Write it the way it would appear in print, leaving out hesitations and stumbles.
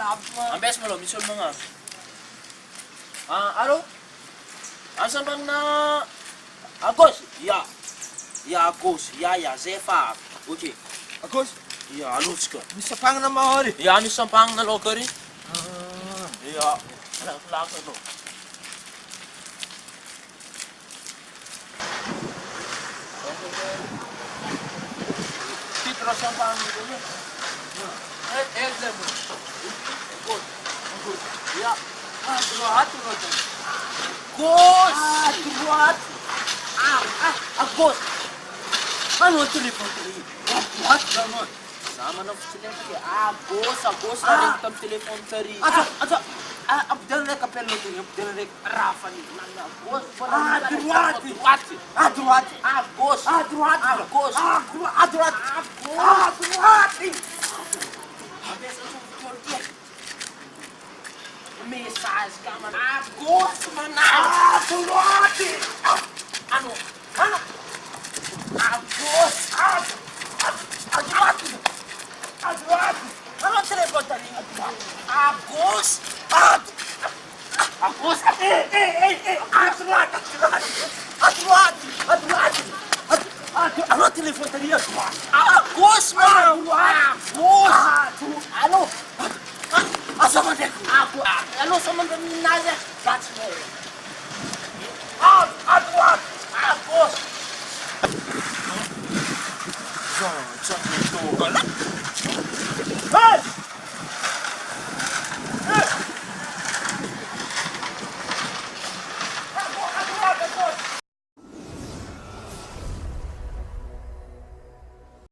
Ambes mo lo, misol mga. Alo? Asa bang na... Agos? Ya, Agos. Ya, Zefa. Oke. Agos, Ya, Alutska. bisa pang na mahori. Ya, ni sampang na lokari. Ya, laka no. Titro sampang dito niya. Example. Agos. Ya. Turuhat. Agos! Turuhat. Agos! Ano ang telepon ko? Turuhat naman. Sama na sila kay Agos na rin tam telefon tari. Asa, abdal na kapel mo ito. Abdal na Rafa ni nang Agos. Turuhat. Turuhat. Turuhat. Agos. Turuhat. Agos. Turuhat. Turuhat. Abes ang susunod. Mensagem ka man. Agos man. Turuhat.